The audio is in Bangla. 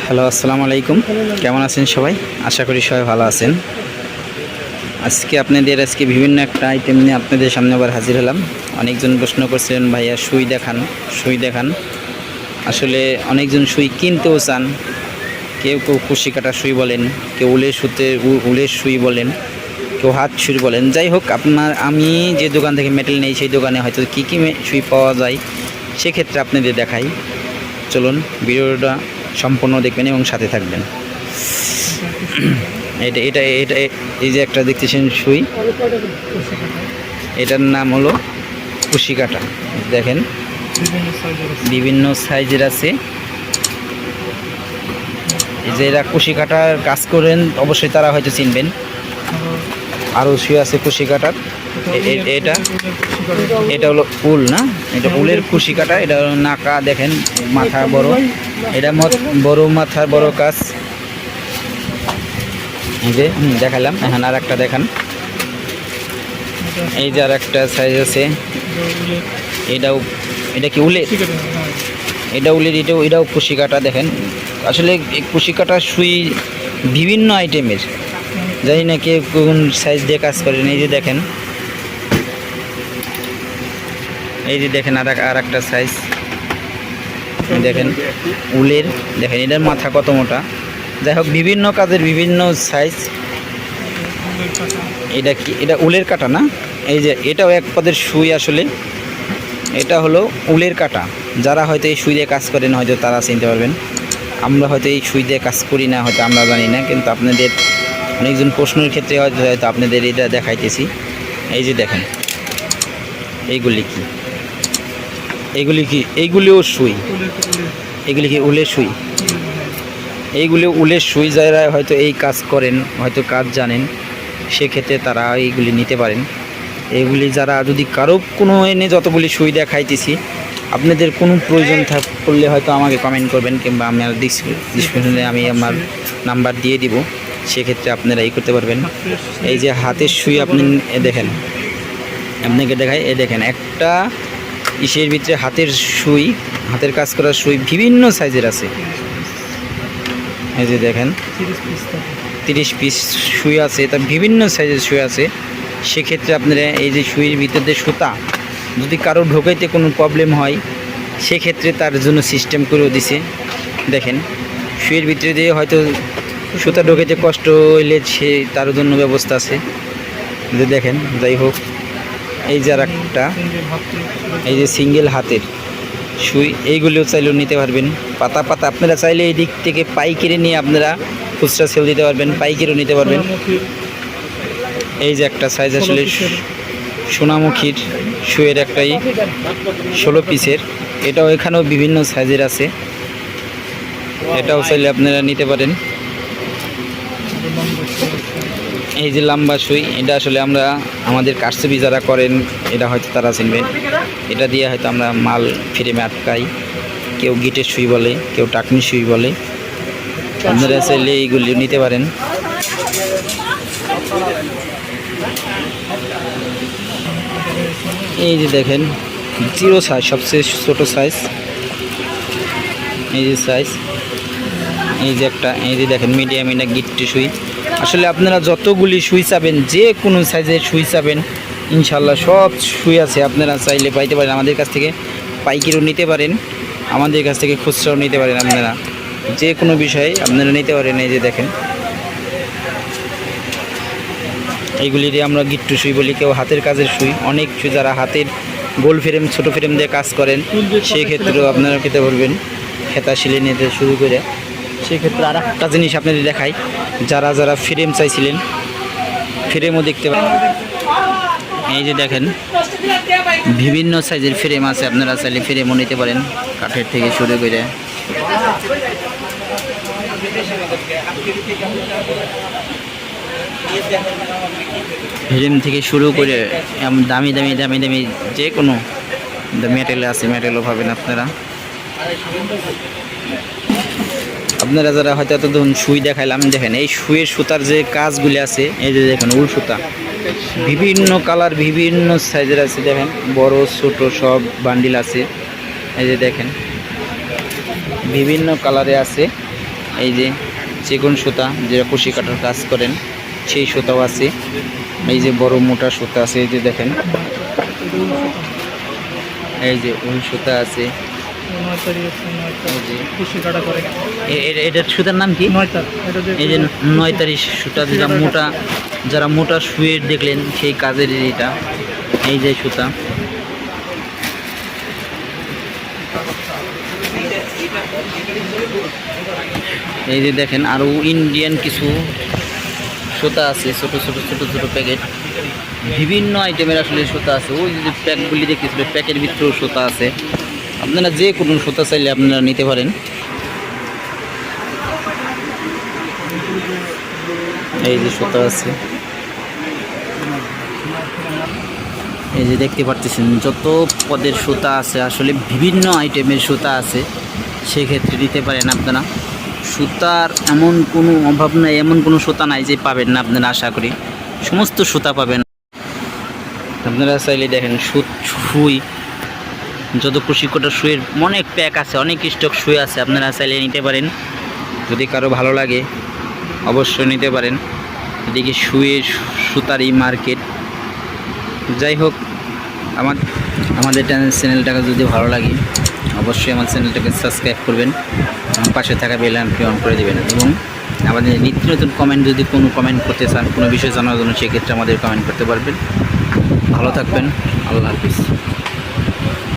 হ্যালো, আসসালামু আলাইকুম। কেমন আছেন সবাই? আশা করি সবাই ভালো আছেন। আজকে বিভিন্ন একটা আইটেম নিয়ে আপনাদের সামনে আবার হাজির হলাম। অনেকজন প্রশ্ন করছেন, ভাইয়া সুই দেখান। আসলে অনেকজন সুই কিনতেও চান। কেউ কুশি কাটা সুই বলেন, কেউ উলের সুই বলেন, কেউ হাত সুই বলেন। যাই হোক, আমি যে দোকান থেকে মেটেরিয়াল নেই সেই দোকানে হয়তো কী সুই পাওয়া যায় সেক্ষেত্রে আপনাদের দেখাই। চলুন ভিডিওটা সম্পূর্ণ দেখবেন এবং সাথে থাকবেন। এটা এটা এটা এই যে একটা দেখতেছেন সুই, এটার নাম হলো কুশি কাটা। দেখেন বিভিন্ন সাইজের আছে। এই যে এরা কুশি কাটার কাজ করেন, অবশ্যই তারা হয়তো চিনবেন। আরও সুই আছে কুশি কাটার। এটা হলো উল না, এটা উলের কুশি কাটা। এটা হলো নাকা, দেখেন মাথা বড়, এটা বড় মাথার বড় কাজ। এই যে দেখালাম, এখন আর একটা দেখান। এই যে আর একটা সাইজ আছে, এটা কি উলের? এটাও কুশি কাটা। দেখেন আসলে কুশি কাটা সুই বিভিন্ন আইটেমের, জানি না কে কোন সাইজ দিয়ে কাজ করেন। এই যে দেখেন আর একটা সাইজ দেখেন উলের। দেখেন এটার মাথা কত মোটা। যাই হোক, বিভিন্ন কাজের বিভিন্ন সাইজ। এটা উলের কাটা না? এই যে এটাও এক পদের সুই। আসলে এটা হলো উলের কাটা। যারা হয়তো এই সুই দিয়ে কাজ করেন হয়তো তারা চিনতে পারবেন। আমরা হয়তো এই সুই দিয়ে কাজ করি না, হয়তো আমরা জানি না, কিন্তু আপনাদের অনেকজন প্রশ্নের ক্ষেত্রে হয়তো আপনাদের এটা দেখাইতেছি। এই যে দেখেন এইগুলিও সুই। এগুলি কি উলের সুই? এইগুলি উলের সুই। যারা হয়তো এই কাজ করেন, হয়তো কাজ জানেন, সেক্ষেত্রে তারা এইগুলি নিতে পারেন। এইগুলি যারা যদি কারো কোনো এনে যতগুলি সুই দেখাইতেছি, আপনাদের কোনো প্রয়োজন করলে হয়তো আমাকে কমেন্ট করবেন, কিংবা আমার ডিসক্রিপশনে আমি আমার নাম্বার দিয়ে দিব, সেক্ষেত্রে আপনারা এই করতে পারবেন। এই যে হাতের সুই আপনি দেখেন, আপনাকে দেখাই। দেখেন একটা ইসের ভিতরে হাতের কাজ করা সুই বিভিন্ন সাইজের আছে। এই যে দেখেন 30 পিস সুই আছে, তা বিভিন্ন সাইজের সুই আছে। সেক্ষেত্রে আপনারা এই যে সুইয়ের ভিতরে সুতা যদি কারো ঢোকাইতে কোনো প্রবলেম হয়, সেক্ষেত্রে তার জন্য সিস্টেম করেও দিছে। দেখেন সুইয়ের ভিতরে দিয়ে হয়তো সুতা ঢোকাইতে কষ্ট হইলে তার জন্য ব্যবস্থা আছে। দেখেন, যাই হোক, এই যে আর একটা, এই যে সিঙ্গেল হাতের সুই, এইগুলিও চাইলেও নিতে পারবেন। পাতা আপনারা চাইলে এই দিক থেকে পাইকারি নিয়ে আপনারা খুচরা সেল দিতে পারবেন, পাইকারিও নিতে পারবেন। এই যে একটা সাইজ আসলে সোনামুখীর সুইয়ের একটাই 16 পিসের। এটাও এখানেও বিভিন্ন সাইজের আছে, এটাও চাইলে আপনারা নিতে পারেন। এই যে লম্বা সুই, এটা আসলে আমাদের কারচুপি যারা করেন এটা হয়তো তারা চিনবেন। এটা দিয়ে হয়তো আমরা মাল ফ্রেমে আটকাই। কেউ গিটের সুই বলে, কেউ টাকনি সুই বলে। আপনারা চাইলে এইগুলি নিতে পারেন। এই যে দেখেন 0 সাইজ, সবচেয়ে ছোট সাইজ। এই যে সাইজ, এই যে একটা, এই যে দেখেন মিডিয়াম, এটা গিট্টি সুই। আসলে আপনারা যতগুলি সুই চাবেন, যে কোনো সাইজের সুই চাবেন, ইনশাল্লাহ সব সুই আছে। আপনারা চাইলে পাইতে পারেন। আমাদের কাছ থেকে পাইকারিও নিতে পারেন, আমাদের কাছ থেকে খুচরাও নিতে পারেন। আপনারা যে কোনো বিষয়ে আপনারা নিতে পারেন। এই যে দেখেন এইগুলিরই আমরা গিট্টু সুই বলি, কেউ হাতের কাজের সুই। অনেক সুই যারা হাতের গোল ফ্রেম, ছোটো ফ্রেম দিয়ে কাজ করেন, সেক্ষেত্রেও আপনারা খেতে পারবেন। খেতা শিলে নিতে শুরু করে, সেক্ষেত্রে আর একটা জিনিস আপনাদের দেখাই। যারা ফ্রেম চাইছিলেন, ফ্রেমও দেখতে পারেন। এই যে দেখেন বিভিন্ন সাইজের ফ্রেম আছে, আপনারা চাইলে ফ্রেমও নিতে পারেন, কাঠের থেকে শুরু করে। ফ্রেম থেকে শুরু করে দামি যে কোনো মেটেরিয়াল আছে, মেটেরিয়ালও পাবেন আপনারা যারা হয়তো এতদিন সুই দেখাইলাম। দেখেন এই সুইয়ের সুতার যে কাজগুলি আছে, এই যে দেখেন উল সুতা বিভিন্ন কালার, বিভিন্ন সাইজের আছে। দেখেন বড় ছোট সব বান্ডিল আছে। এই যে দেখেন বিভিন্ন কালারে আছে। এই যে চিকন সুতা, যেটা কুশি কাটার কাজ করেন সেই সুতাও আছে। এই যে বড় মোটা সুতা আছে, এই যে দেখেন, এই যে উল সুতা আছে। এটার সুতার নাম কি? এই যে 9 তারিখ সুতা, যারা মোটা শুয়ে দেখলেন সেই কাজের এটা। এই যে সুতা, এই যে দেখেন আরও ইন্ডিয়ান কিছু সুতা আছে, ছোট ছোট ছোট ছোট প্যাকেট, বিভিন্ন আইটেমের আসলে সুতা আছে। ওই যে প্যাকগুলি দেখতেছিল, প্যাকের ভিতরেও সুতা আছে। আপনারা যে কোনো সুতা চাইলে আপনারা নিতে পারেন। এই যে সুতা আছে, এই যে দেখতে পাচ্ছেন যত পদের সুতা আছে, আসলে বিভিন্ন আইটেমের সুতা আছে, সেক্ষেত্রে নিতে পারেন আপনারা। সুতার এমন কোনো অভাব নাই, এমন কোনো সুতা নাই যে পাবেন না আপনারা। আশা করি সমস্ত সুতা পাবেন আপনারা চাইলে। দেখেন সুই, যত খুশি কোটা শুয়ের অনেক প্যাক আছে, অনেক স্টক শুয়ে আছে, আপনারা চাইলে নিতে পারেন। যদি কারো ভালো লাগে অবশ্যই নিতে পারেন। এদিকে শুয়ের সুতারি মার্কেট। যাই হোক, আমাদের চ্যানেলটাকে যদি ভালো লাগে অবশ্যই আমার চ্যানেলটাকে সাবস্ক্রাইব করবেন, এবং পাশে থাকা বেল আইকনটি অন করে দেবেন। এবং আমাদের নিত্য নতুন কমেন্ট, যদি কোনো কমেন্ট করতে চান, কোনো বিষয় জানার জন্য, সেক্ষেত্রে আমাদের কমেন্ট করতে পারবেন। ভালো থাকবেন, আল্লাহ হাফিজ।